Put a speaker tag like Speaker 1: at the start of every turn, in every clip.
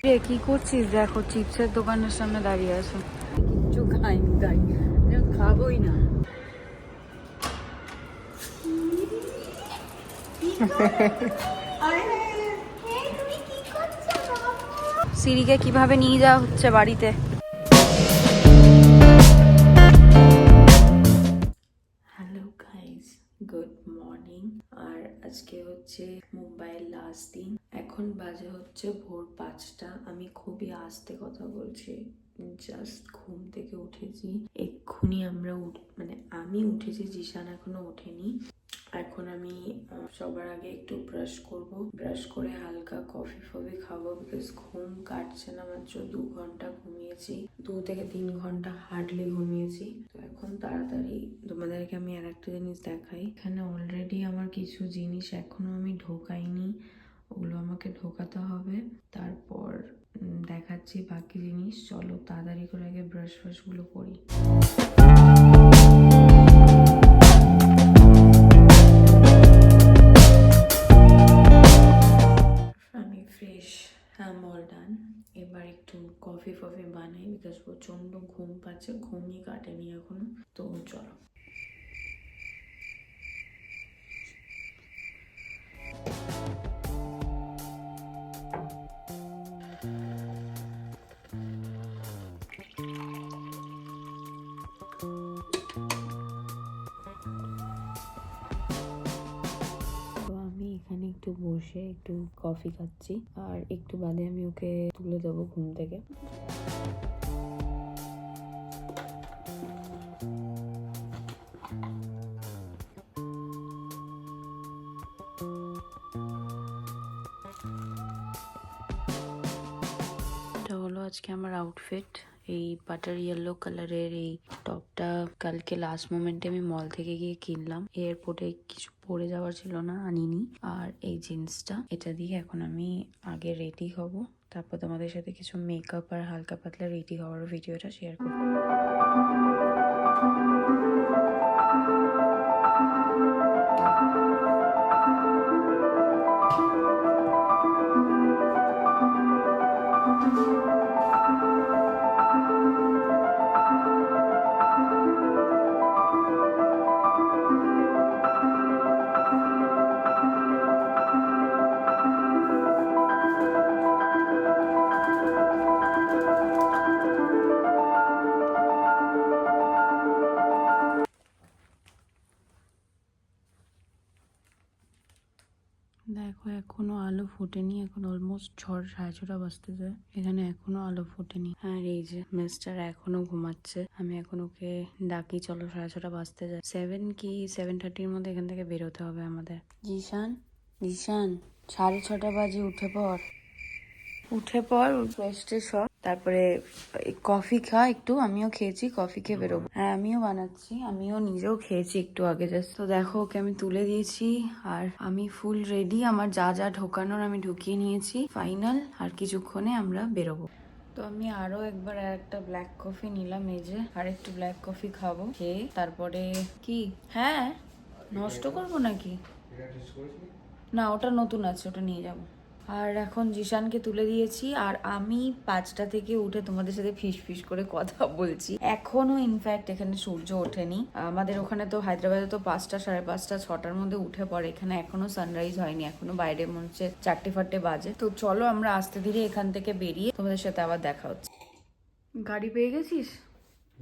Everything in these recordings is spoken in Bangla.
Speaker 1: কি করছিস? দেখো চিপসের দোকানের সামনে দাঁড়িয়ে আছো। কিচ্ছু খাইনি, তাই খাবোই না। সিরিকে কিভাবে নিয়ে যাওয়া হচ্ছে বাড়িতে। Hello guys, good morning. আর আজকে হচ্ছে মুম্বাইয়ের লাস্ট দিন। এখন বাজে হচ্ছে ভোর 5টা। আমি খুবই আস্তে কথা বলছি, জাস্ট ঘুম থেকে উঠেছি এক্ষুনি। আমি উঠেছি, জিশান এখনো ওঠেনি। এখন আমি সবার আগে একটু ব্রাশ করব, ব্রাশ করে হালকা কফি ফফি খাবো, বিকজ ঘুম কাটছে না। মাত্র 2 ঘন্টা ঘুমিয়েছি, 2 থেকে 3 ঘন্টা হার্ডলি ঘুমিয়েছি। তো এখন তাড়াতাড়ি তোমাদেরকে আমি আর একটা জিনিস দেখাই। এখানে অলরেডি আমার কিছু জিনিস এখনো আমি ঢোকাইনি, ওগুলো আমাকে ঢোকাতে হবে। তারপর দেখাচ্ছি বাকি জিনিস। চলো তাড়াতাড়ি করে আগে ব্রাশ ফ্রাশ গুলো করি। আমি ফ্রেশ, হ্যাঁ অল ডান। এবার একটু কফি ফফি বানাই, বিকজ প্রচন্ড ঘুম পাচ্ছে, ঘুমই কাটেনি এখনো। তো চলো। এখানে একটু বসে একটু কফি খাচ্ছি, আর একটু বাদে আমি ওকে তুলে দেবো ঘুম থেকে। এটা হলো আজকে আমার আউটফিট। এই বাটার ইয়েলো কালারের এই টপটা কালকে লাস্ট মোমেন্টে আমি মল থেকে গিয়ে কিনলাম। এয়ারপোর্টে কিছু পরে যাওয়ার ছিল না, আনিনি। আর এই জিন্সটা, এটা দিয়ে এখন আমি আগে রেডি হব, তারপর তোমাদের সাথে কিছু মেকআপ আর হালকা পাতলা রেডি হওয়ার ভিডিওটা শেয়ার করবো। দেখো এখনো আলো ফোটেনি, এখন অলমোস্ট 6:30 বাজতে যায়, এখানে এখনো আলো ফোটেনি। আর এই যে মিস্টার এখনো ঘুমাচ্ছে, আমি এখন ওকে ডাকি, চলো 6:30 বাজতে যায়। 7 কি 7:30-র মধ্যে এখান থেকে বেরোতে হবে আমাদের। জিশান, জিশান 6:30 বাজে, উঠে পড়, উঠে পড়, ফ্রেশ ট্রেশ হ, তারপরে কফি খা একটু। আমিও খেয়েছি, কফি খেয়ে বেরোবো। হ্যাঁ আমিও বানাচ্ছি, আমিও নিজেও খেয়েছি একটু আগে জাস্ট। তো দেখো ওকে আমি তুলে দিয়েছি, আর আমি ফুল রেডি। আমার যা যা ঢোকানোর আমি ঢুকিয়ে নিয়েছি, ফাইনাল। আর কিছুক্ষণে আমরা বেরোবো। তো আমি আরো একবার একটা ব্ল্যাক কফি নিলাম, এই যে আর একটু ব্ল্যাক কফি খাবো, খেয়ে তারপরে কি, হ্যাঁ নষ্ট করবো নাকি? না ওটা নতুন আছে, ওটা নিয়ে যাবো। আর এখন জিশানকে তুলে দিয়েছি, আর আমি 5টা থেকে উঠে তোমাদের সাথে ফিস করে কথা বলছি। এখনো ইনফ্যাক্ট এখানে সূর্য ওঠেনি। আমাদের ওখানে তো হায়দ্রাবাদে তো 5টা, 5:30, 6টার মধ্যে উঠে পড়ে। এখানে এখনো সানরাইজ হয়নি, এখনো বাইরে মনে হচ্ছে 4টে বাজে। তো চলো আমরা আস্তে ধীরে এখান থেকে বেরিয়ে তোমাদের সাথে আবার দেখা হচ্ছে। গাড়ি পেয়ে গেছিস?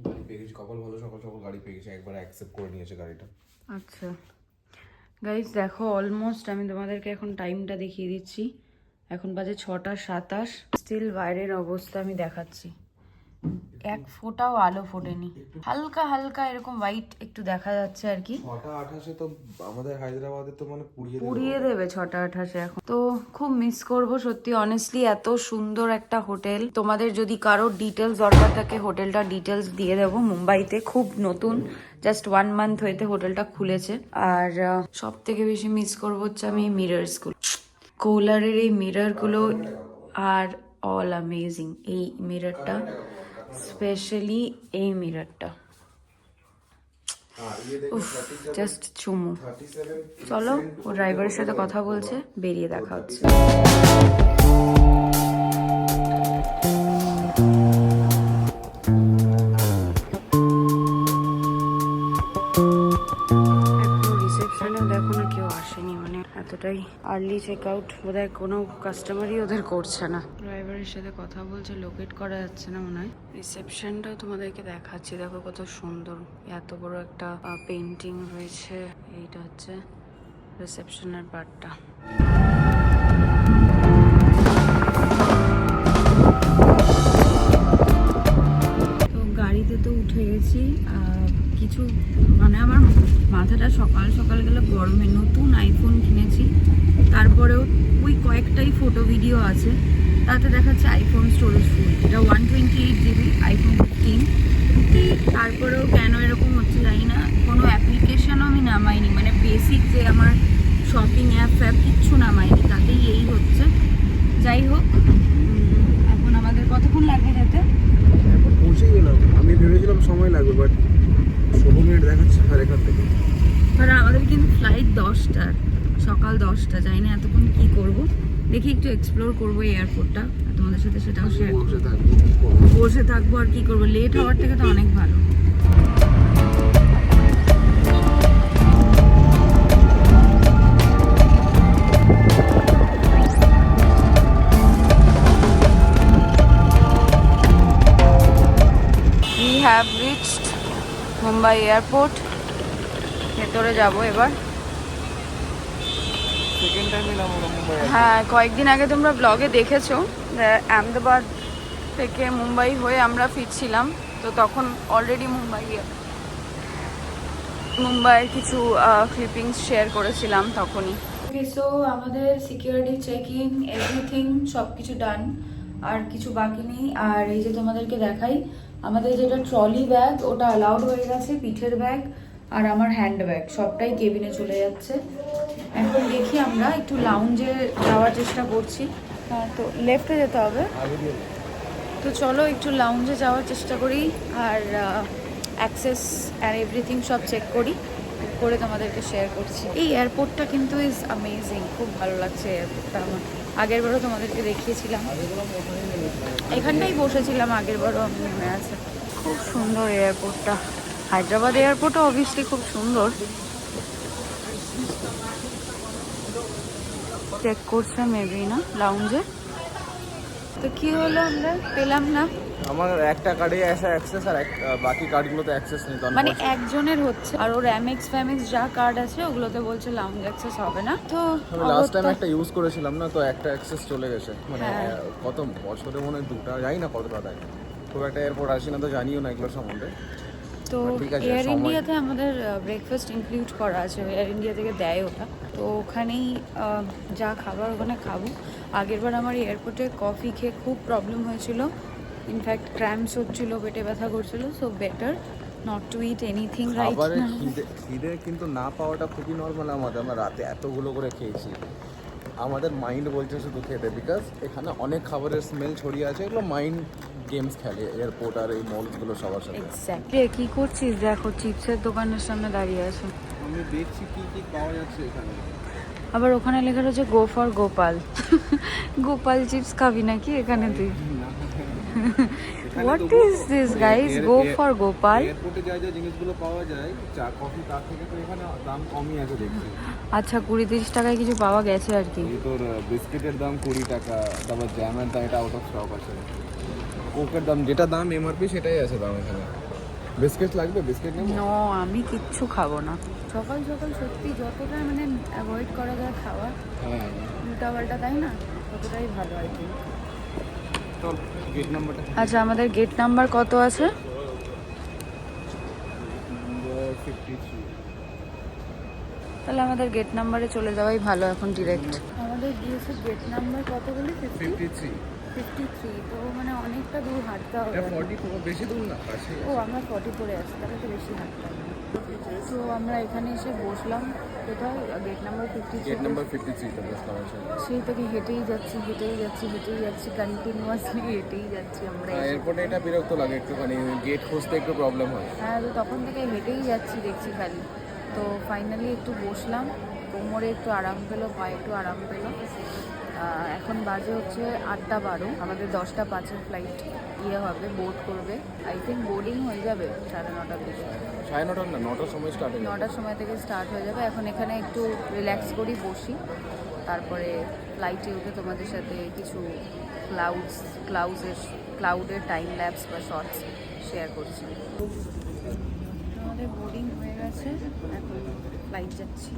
Speaker 2: গাড়ি পেয়ে গেছি, কপাল ভালো, সকাল সকাল গাড়ি পেয়ে গেছি, একবার অ্যাকসেপ্ট করে নিয়েছে গাড়িটা।
Speaker 1: আচ্ছা গাইজ দেখো, অলমোস্ট আমি তোমাদেরকে এখন টাইমটা দেখিয়ে দিচ্ছি। এখন বাজে 6:27। স্টিল বাইরের অবস্থা আমি দেখাচ্ছি, এক ফোঁটাও আলো ফোটেনি। হালকা হালকা এরকম হোয়াইট একটু দেখা যাচ্ছে আর কি।
Speaker 2: 6:28 তো আমাদের হায়দ্রাবাদে তো মানে
Speaker 1: পুড়িয়ে দেবে 6:28 এখন। তো খুব মিস করব সত্যি, অনেস্টলি। এত সুন্দর একটা হোটেল। তোমাদের যদি কারোর ডিটেলস দরকার থাকে, হোটেলটা ডিটেলস দিয়ে দেবো। মুম্বাইতে খুব নতুন, জাস্ট 1 মান্থ হইতে হোটেলটা খুলেছে। আর সব থেকে বেশি মিস করবো হচ্ছে আমি মিরর্স গুলো, কোলারের এই মিরর গুলো আর অল অ্যামেজিং। এই মিররটা স্পেশালি, এই মিররটা জাস্ট চুমু। চলো ও ড্রাইভারের সাথে কথা বলছে, বেরিয়ে দেখা হচ্ছে। দেখিনি, মানে এতটাই আর্লি চেক আউট বোধহয় কোনো কাস্টমারই ওদের করছে না। ড্রাইভারের সাথে কথা বলছে, লোকেট করা যাচ্ছে না মনে হয়। রিসেপশনটাও তোমাদেরকে দেখাচ্ছি, দেখো কত সুন্দর, এত বড় একটা পেন্টিং রয়েছে। এইটা হচ্ছে রিসেপশনের পার্টটা। তো গাড়িতে তো উঠে গেছি, কিছু মানে আমার মাথাটা সকাল সকাল গেলে গরমে, নতুন আইফোন কিনেছি, তারপরেও ওই কয়েকটাই ফটো ভিডিও আছে, তাতে দেখাচ্ছে আইফোন স্টোরেজ ফুল। এটা 128 GB আইফোন 15। তারপরেও কেন এরকম হচ্ছে জানি না, কোনো অ্যাপ্লিকেশনও আমি নামাইনি, মানে বেসিক যে আমার শপিং অ্যাপ ফ্যাপ কিচ্ছু নামাইনি, তাতেই এই হচ্ছে। যাই হোক, এখন আমাদের কতক্ষণ লাগবে যেতে?
Speaker 2: এখন পৌঁছে গেলাম, আমি ভেবেছিলাম সময় লাগবে, বাট 16 মিনিট দেখাচ্ছে আর এখান থেকে।
Speaker 1: আর আমাদের কিন্তু ফ্লাইট 10টা, সকাল 10টা। জানি না এতক্ষণ কি করব, দেখি একটু এক্সপ্লোর করবো এয়ারপোর্টটা, তোমাদের সাথে সেটাও শেয়ার করবো। বসে থাকবো আর কি করবো, লেট হওয়ার থেকে তো অনেক ভালো। We have reached Mumbai airport. ভেতরে যাব এবার।
Speaker 2: সেকেন্ড টাইম এলাম মুম্বাই।
Speaker 1: হ্যাঁ, কয়েকদিন আগে তোমরা ব্লগে দেখেছো আহমেদাবাদ থেকে মুম্বাই হয়ে আমরা ফিরছিলাম, তো তখন অলরেডি মুম্বাইয়ের কিছু ক্লিপিংস শেয়ার করেছিলাম তখনই। ওকে, সো আমাদের সিকিউরিটি চেক ইন এভরিথিং সব কিছু ডান, আর কিছু বাকি নেই। আর এই যে তোমাদেরকে দেখাই, আমাদের যেটা ট্রলি ব্যাগ ওটা অ্যালাউড হয়ে গেছে, পিঠের ব্যাগ আর আমার হ্যান্ড ব্যাগ সবটাই কেবিনে চলে যাচ্ছে। এখন দেখি আমরা একটু লাউঞ্জে যাওয়ার চেষ্টা করছি। হ্যাঁ, তো লেফটে যেতে হবে, তো চলো একটু লাউঞ্জে যাওয়ার চেষ্টা করি, আর অ্যাক্সেস অ্যান্ড এভরিথিং সব চেক করি, করে তোমাদেরকে শেয়ার করছি। এই এয়ারপোর্টটা কিন্তু ইজ অ্যামেজিং, খুব ভালো লাগছে এয়ারপোর্টটা আমার। আগের বারও তোমাদেরকে দেখিয়েছিলাম, এখানটাই বসেছিলাম আগের বারও, আমি নেমে আছে। খুব সুন্দর এয়ারপোর্টটা। হায়দ্রাবাদ এয়ারপোর্টও অবভিয়াসলি খুব সুন্দর। চেক করছে মেবি না লাউঞ্জে, তো কি হলো আমরা পেলাম না।
Speaker 2: আমার একটা কার্ডে আসা অ্যাক্সেস, আর বাকি কার্ডগুলোতে অ্যাক্সেস নেই।
Speaker 1: মানে একজনের হচ্ছে, আর ওর এমএক্স ফ্যামেক্স যা কার্ড আছে ওগুলোতে বলছে লাউঞ্জ অ্যাক্সেস হবে না। তো
Speaker 2: আমি লাস্ট টাইম একটা ইউজ করেছিলাম না, তো একটা অ্যাক্সেস চলে গেছে, মানে কত বছরে মনে হয় 2টা, জানি না কতটা দেয়। খুব একটা এয়ারপোর্ট আসি না, তো জানিও না এগুলোর সম্বন্ধে।
Speaker 1: তো এয়ার ইন্ডিয়াতে আমাদের ব্রেকফাস্ট ইনক্লুড করা আছে, এয়ার ইন্ডিয়া থেকে দেয় ওটা, তো ওখানেই যা খাবার ওখানে খাবো। আগেরবার আমার এয়ারপোর্টে কফি খেয়ে খুব প্রবলেম হয়েছিল, ইনফ্যাক্ট ক্র্যাম্পস হচ্ছিল, পেটে ব্যথা করছিল। So better not to eat anything right now.
Speaker 2: খিদে কিন্তু না পাওয়াটা খুবই নর্মাল আমাদের। আমরা রাতে এতগুলো করে খেয়েছি, আমাদের মাইন্ড বলছে শুধু খেতে, বিকজ এখানে অনেক খাবারের স্মেল ছড়িয়ে আছে। এগুলো মাইন্ড গেমস খেলে এয়ারপোর্ট আর এই মলসগুলো সবার সাথে।
Speaker 1: এক্স্যাক্টলি। কি করছিস? দেখো চিপসের দোকানের সামনে দাঁড়িয়ে আছে,
Speaker 2: আমি দেখছি কি কি পাওয়া যাচ্ছে এখানে।
Speaker 1: আবার ওখানে লেখা রয়েছে go for Gopal. Gopal chips খাবি নাকি এখানে তুই? What is this guys, go for Gopal?
Speaker 2: এয়ারপোর্টে যা যা জিনিসগুলো পাওয়া যায়, চা কফি, তার থেকে তো এখানে দাম কমই আছে দেখছি।
Speaker 1: আচ্ছা, 20-30 টাকায় কিছু পাওয়া গেছে আর কি।
Speaker 2: এই তোর বিস্কিটের দাম 20 টাকা, তারপর জ্যামের দাম, এটা আউট অফ স্টক আছে। কোকের দাম, যেটা দাম এমআরপি সেটাই আছে দাম এখানে। বিস্কিট লাগবে? বিস্কিট নেব?
Speaker 1: নো, আমি কিচ্ছু খাবো না। সকাল সকাল সত্যি যতটা মানে অ্যাভয়েড করা যায় খাওয়া,
Speaker 2: হ্যাঁ,
Speaker 1: উল্টা পাল্টা, তাই না, ততটাই ভালো আর কি।
Speaker 2: চল গেট নাম্বারটা।
Speaker 1: আচ্ছা, আমাদের গেট নাম্বার কত আছে?
Speaker 2: 53।
Speaker 1: তাহলে আমাদের গেট নাম্বারে চলে যাওয়াই ভালো এখন ডিরেক্ট। আমাদের দিয়েছে গেট নাম্বার কত বলি?
Speaker 2: 53।
Speaker 1: 53। তো মানে অনেকটা দূর হাঁটতে হবে।
Speaker 2: এটা 44, বেশি দূর না, কাছে।
Speaker 1: ও, আমরা 44 আছি, তাহলে তো বেশি হাঁটতে হবে। তো আমরা এখানে এসে বসলাম, কোথায়? Gate number 53।
Speaker 2: গেট নাম্বার 53 তে বসলাম আছে।
Speaker 1: সেই থেকে হেঁটেই যাচ্ছি কন্টিনিউয়াসলি হেঁটেই যাচ্ছি আমরা।
Speaker 2: এয়ারপোর্টে এটা বিরক্ত লাগে একটুখানি, গেট খুঁজতে একটু প্রবলেম হয়।
Speaker 1: হ্যাঁ, তো তখন থেকে হেঁটেই যাচ্ছি দেখছি খালি। তো ফাইনালি একটু বসলাম, কোমরে একটু আরাম পেলো, পায়ে একটু আরাম পেলো। এখন বাজে হচ্ছে 8:12, আমাদের 10:05 ফ্লাইট হবে, বোর্ড করবে। আই থিঙ্ক বোর্ডিং হয়ে যাবে 9:30টার দিকে।
Speaker 2: 9:30 না, 9টার সময় স্টার্ট হয়ে যাবে।
Speaker 1: 9টার সময় থেকে স্টার্ট হয়ে যাবে। এখন এখানে একটু রিল্যাক্স করি, বসি, তারপরে ফ্লাইটে উঠে তোমাদের সাথে কিছু ক্লাউডের টাইম ল্যাপস বা শর্টস শেয়ার করছি। আমাদের বোর্ডিং হয়ে গেছে, এখন ফ্লাইট যাচ্ছি।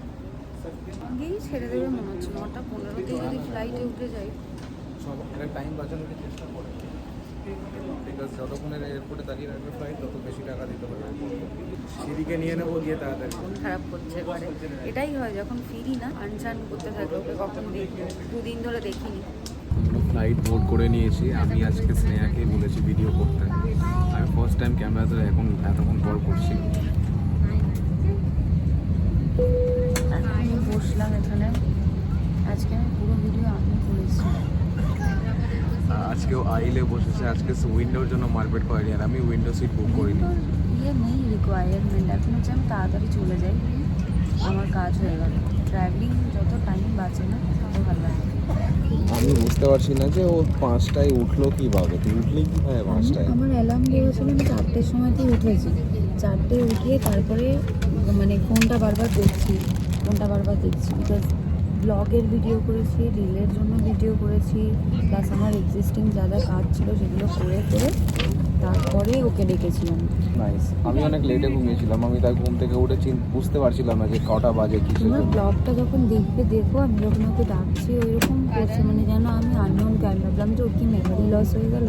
Speaker 1: গিয়েই ছেড়ে দেবে মনে হচ্ছে, 9:15তেই যদি ফ্লাইটে উঠে যাই।
Speaker 2: সব টাইম বাঁচানোর চেষ্টা করে, বিকজ যতক্ষণের এয়ারপোর্টে দাঁড়িয়ে রাখবে ফ্লাইট তত বেশি টাকা দিতে হবে। সিঁড়িকে নিয়ে নেবো গিয়ে তাড়াতাড়ি।
Speaker 1: মন খারাপ করছে এবারে, এটাই হয় যখন ফিরি না, আনচান করতে থাকে ওকে কখন দেখবো, 2 দিন ধরে দেখিনি।
Speaker 2: ফ্লাইট বোর্ড করে নিয়েছি। আমি আজকে স্নেহাকে বলেছি ভিডিও করতে, আমি ফার্স্ট টাইম ক্যামেরাতে এতক্ষণ পর করছি।
Speaker 1: আমি বসলাম এখানে, আজকে আমি পুরো ভিডিও আমি করেছি।
Speaker 2: আজকেও আইলে বসেছে, আজকে উইন্ডোর জন্য মার্কেট করেনি, আর আমি উইন্ডো সিট বুক করিনি।
Speaker 1: নেই রিকোয়ারমেন্ট, এখন হচ্ছে আমি তাড়াতাড়ি চলে যাই, আমার কাজ হয়ে গেল। ট্রাভেলিং যত টাইম বাঁচে না তত ভালো লাগে।
Speaker 2: আমি বুঝতে পারছি না যে ও 5টায় উঠলো কীভাবে, তুই উঠলি কীভাবে 5টায়?
Speaker 1: আমার অ্যালার্ম দেওয়া ছিল, আমি 4টের সময়তেই উঠেছি। 4টে উঠিয়ে তারপরে মানে ফোনটা বারবার দেখছি, বিকজ ব্লগের ভিডিও করেছি, রিলের জন্য ভিডিও করেছি, প্লাস আমার এক্সিস্টিং যা যা কাজ ছিল সেগুলো করে তারপরে ওকে ডেকেছিলাম।
Speaker 2: নাইস। আমি অনেক লেটে ঘুমিয়েছিলাম, আমি তার ঘুম থেকে উঠেছি, বুঝতে পারছিলাম না যে কটা বাজে কি।
Speaker 1: তোমার ব্লগটা যখন দেখো, আমি যখন ওকে ডাকছি ওইরকম করছে, মানে যেন আমি আননোন ক্যামেরা। ভাবলাম যে ওর কি মেমোরি লস হয়ে গেল,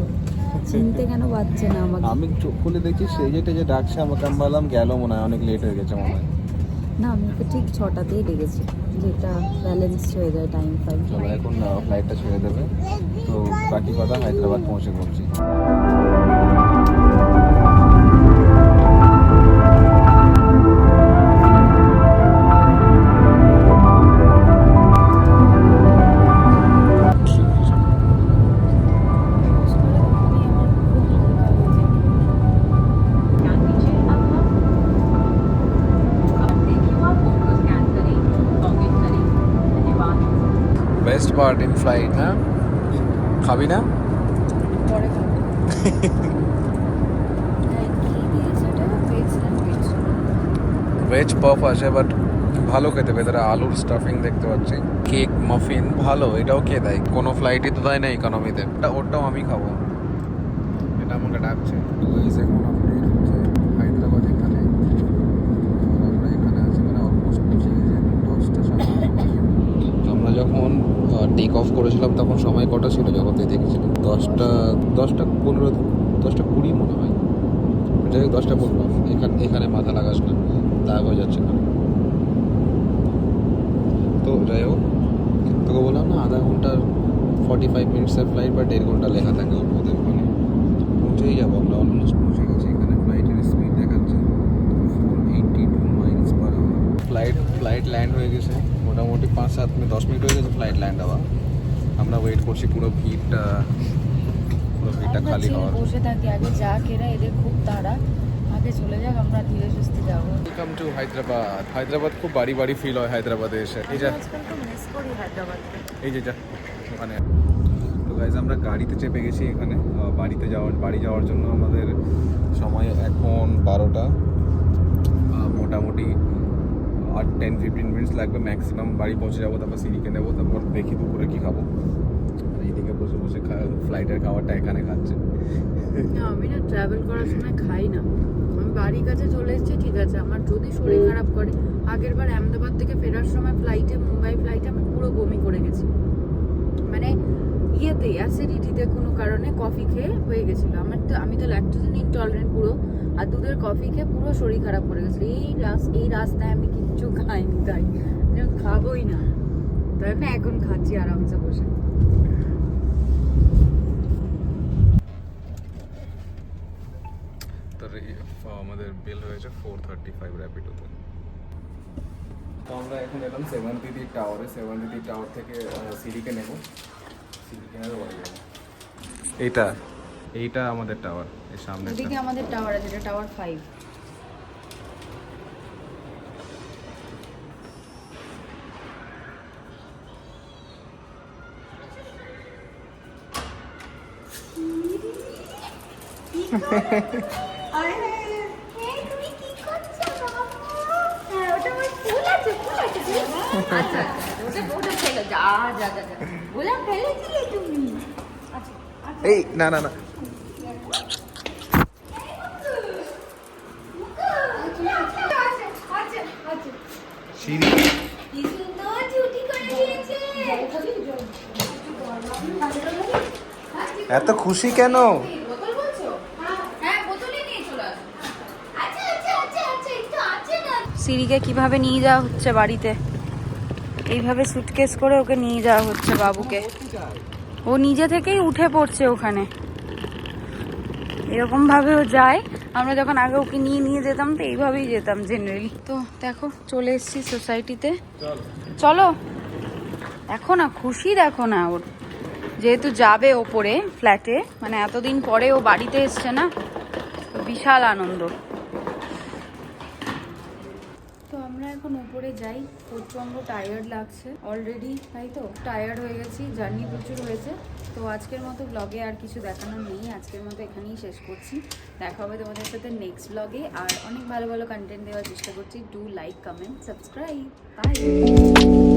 Speaker 1: চিনতে কেন পারছে না আমাকে।
Speaker 2: আমি চোখ খুলে দেখছি সেই যে ডাকছে আমাকে, আমি ভাবলাম গেল মনে হয়, অনেক লেট হয়ে গেছে মনে হয়।
Speaker 1: না, আমি ওকে ঠিক 6টাতেই ডেকেছি, যেটা ব্যালেন্স হয়ে যায় টাইম ফাইভ।
Speaker 2: চলো এখন ফ্লাইটটা ছেড়ে দেবে, তো বাকি কথা হায়দ্রাবাদ পৌঁছে বলছি। বেস্ট পার্ট ইন ফ্লাইট, হ্যাঁ? খাবি না?
Speaker 1: পরে খাবো।
Speaker 2: ভেজ পফ আছে, বাট ভালো খেতে, ভেতরে আলুর স্টাফিং দেখতে পাচ্ছি। কেক, মাফিন ভালো, এটাও খেয়ে দেয়, কোনো ফ্লাইটই তো দেয় না ইকোনমিতে। ওটাও আমি খাবো, এটা আমাকে ডাকছে। এখন হায়দ্রাবাদ এখানে, আর আমরা এখানে আছি, মানে অলমোস্ট পৌঁছে গেছি। 10টা 7 আমরা যখন টেক অফ করেছিলাম তখন সময় কটা ছিল যখন তুই দেখেছিলাম? 10টা 15, 10টা 20 মনে হয়। যাই হোক 10টা 15। এখানে মাথা লাগাস না, দাগ হয়ে যাচ্ছে না। তো যাই হোক, তোকে বললাম না আধা ঘন্টার 45 মিনিটসের ফ্লাইট বা 1.5 ঘন্টা লেখা থাকে ওদের ওখানে। পৌঁছেই যাবো আমরা, অলমোস্ট পৌঁছে গেছি। এখানে ফ্লাইটের স্পিড দেখাচ্ছে 482 miles per hour. Flight land হয়ে গেছে, মোটামুটি 5-7 মিনিট 10 মিনিট হয়ে গেছে ফ্লাইট ল্যান্ড হওয়া। আমরা ওয়েট করছি পুরো ভিড়টা খালি হওয়ার।
Speaker 1: বসে থাকি, আগে যা কেনা, এদের খুব তাড়া, আগে চলে যাক, আমরা ধীরে সুস্থে যাবো।
Speaker 2: Welcome to Hyderabad. হায়দ্রাবাদ খুব বাড়ি ফিল হয় হায়দ্রাবাদে এসে। এই যা
Speaker 1: আজকাল তো মিস করি হায়দ্রাবাদকে।
Speaker 2: এই যে যা ওখানে। তো গাইজ আমরা গাড়িতে চেপে গেছি এখানে। বাড়ি যাওয়ার জন্য আমাদের সময় এখন 12টা, মোটামুটি 10-15 মিনিটস লাগবে ম্যাক্সিমাম। বাড়ি পৌঁছে যাবো, তারপর সিঁড়িকে নেবো, তারপর দেখি দুপুরে কী খাবো। এইদিকে বসে ফ্লাইটের খাবারটা এখানে খাচ্ছে।
Speaker 1: না, আমি না ট্রাভেল করার সময় খাই না। আমি বাড়ির কাছে চলে এসেছি, ঠিক আছে, আমার যদি শরীর খারাপ করে, আগের বার আহমেদাবাদ থেকে ফেরার সময় মুম্বাই ফ্লাইটে আমি পুরো বমি করে গেছি, মানে অ্যাসিডিটিতে কোনো কারণে কফি খেয়ে হয়ে গেছিলো আমার। তো আমি তো ল্যাকটোজেন ইনটলারেন্ট পুরো, আর দুধের কফি খেয়ে পুরো শরীর খারাপ করে গেছিলো। এই রাস্তায় আমি কিচ্ছু খাইনি, তাই খাবোই না, তাই না এখন খাচ্ছি আরামসে বসে।
Speaker 2: আমাদের বিল হয়েছে 435 র্যাপিডোতে। তো আমরা এখন এলাম সেভেন দিদির টাওয়ারে। সেভেন দিদির টাওয়ার থেকে সিঁড়িকে নেব, সিঁড়িকে নেবে বলে যাবো। এইটা আমাদের টাওয়ার, এর সামনে
Speaker 1: এদিকে আমাদের টাওয়ার আছে, এটা টাওয়ার 5।
Speaker 2: এই না না না সিঁড়ি এত খুশি কেন?
Speaker 1: সিঁড়িকে কিভাবে নিয়ে যাওয়া হচ্ছে বাড়িতে, এইভাবে সুটকেস করে ওকে নিয়ে যাওয়া হচ্ছে বাবুকে। ও নিজে থেকেই উঠে পড়ছে ওখানে, এরকম ভাবে ও যায়। আমরা যখন আগে ওকে নিয়ে নিয়ে যেতাম তো এইভাবেই যেতাম জেনারেলি। তো দেখো চলে এসেছি সোসাইটিতে, চলো। দেখো না খুশি, দেখো না ওর, যেহেতু যাবে ওপরে ফ্ল্যাটে, মানে এতদিন পরে ও বাড়িতে এসছে না, তো বিশাল আনন্দ। তো আমরা এখন উপরে যাই, প্রচণ্ড টায়ার্ড লাগছে অলরেডি, তাই তো টায়ার্ড হয়ে গেছি, জার্নি প্রচুর হয়েছে। তো আজকের মতো ব্লগে আর কিছু দেখানোর নেই, আজকের মতো এখানেই শেষ করছি। দেখা হবে তোমাদের সাথে নেক্সট ব্লগে, আর অনেক ভালো ভালো কন্টেন্ট দেওয়ার চেষ্টা করছি। Do like, comment, subscribe, by.